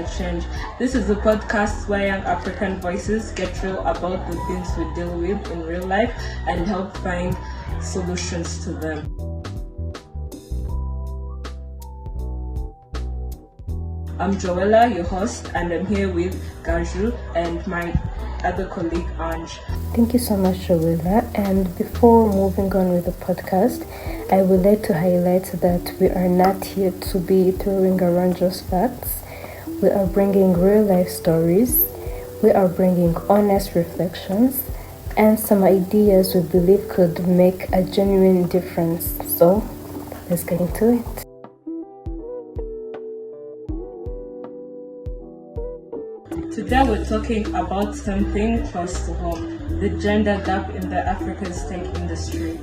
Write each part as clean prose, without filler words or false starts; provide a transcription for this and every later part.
for Change. This is a podcast where young African voices get real about the things we deal with in real life and help find solutions to them. I'm Joella, your host, and I'm here with Gaju and my other colleague, Ange. Thank you so much, Joella. And before moving on with the podcast, I would like to highlight that we are not here to be throwing around just facts. We are bringing real life stories. We are bringing honest reflections and some ideas we believe could make a genuine difference. So, let's get into it. Today we're talking about something close to home, the gender gap in the African tech industry.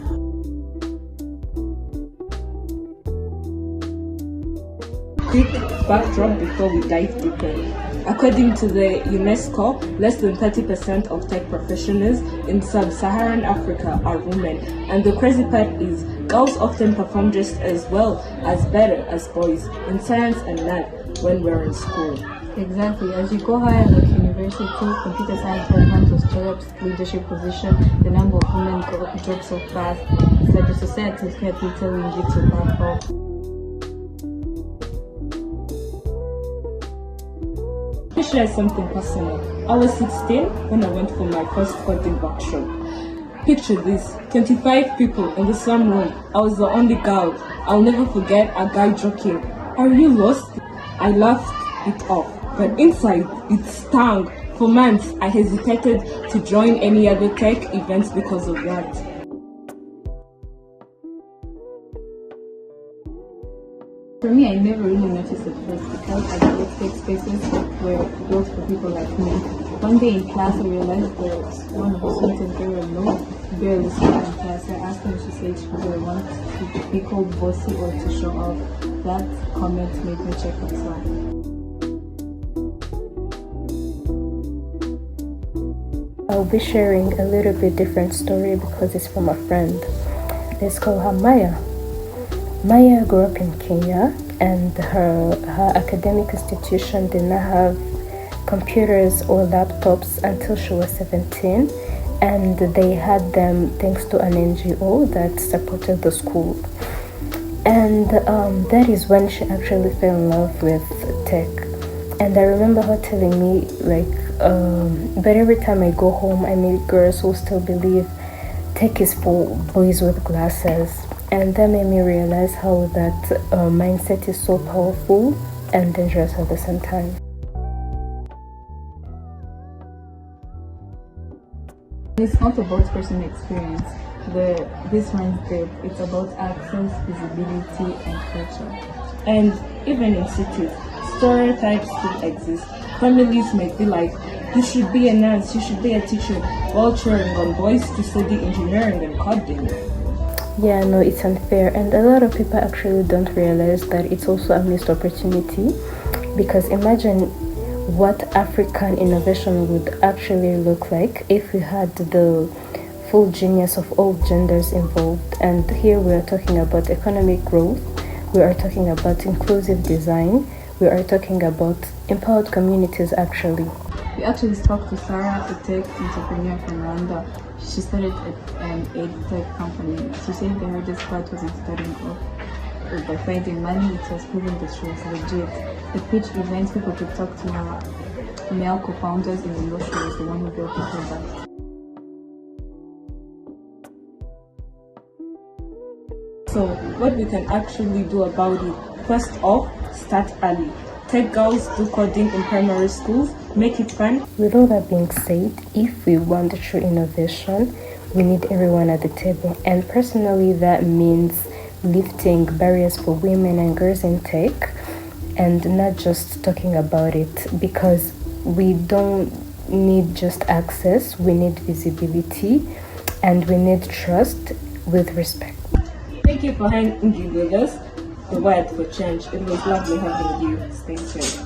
Quick backdrop before we dive deeper. According to the UNESCO, less than 30% of tech professionals in sub-Saharan Africa are women. And the crazy part is, girls often perform just as well as better as boys in science and math when we're in school. Exactly. As you go higher like university, computer science relevant to startups, leadership position, the number of women drops so fast. It's like the society is quietly telling you to back up. Let me share something personal. I was 16 when I went for my first coding workshop. Picture this, 25 people in the same room. I was the only girl. I'll never forget a guy joking, "Are you lost?" I laughed it off. But inside, it stung. For months, I hesitated to join any other tech events because of that. For me, I never really noticed at first because I thought tech spaces were built for people like me. One day in class, I realized that one of the students very alone, barely spoke in class. I asked her if she said she didn't want to be called bossy or to show off. That comment made me check myself. I'll be sharing a little bit different story because it's from a friend. Let's call her Maya. Maya grew up in Kenya, and her academic institution did not have computers or laptops until she was 17, and they had them thanks to an NGO that supported the school. And that is when she actually fell in love with tech. And I remember her telling me, but every time I go home, I meet girls who still believe tech is for boys with glasses. And that made me realize how that mindset is so powerful and dangerous at the same time. It's not about personal experience. This mindset, it's about access, visibility, and culture. And even in cities, stereotypes still exist. Families might be like, "You should be a nurse, you should be a teacher," while cheering on boys to study engineering and coding. Yeah, no, it's unfair, and a lot of people actually don't realize that it's also a missed opportunity, because imagine what African innovation would actually look like if we had the full genius of all genders involved. And here we are talking about economic growth, we are talking about inclusive design, we are talking about empowered communities actually. We actually spoke to Sarah, a tech entrepreneur from Rwanda. She started an ed tech company. She said the hardest part wasn't starting off by finding money, it was proving that she was legit. The pitch event, people could talk to her male co-founders, and she was the one who built the product. So what we can actually do about it? First off, start early. Tech girls do coding in primary schools, make it fun. With all that being said, if we want true innovation, we need everyone at the table. And personally, that means lifting barriers for women and girls in tech and not just talking about it, because we don't need just access, we need visibility and we need trust with respect. Thank you for hanging with us. The Word for Change. It was lovely having you. Stay tuned.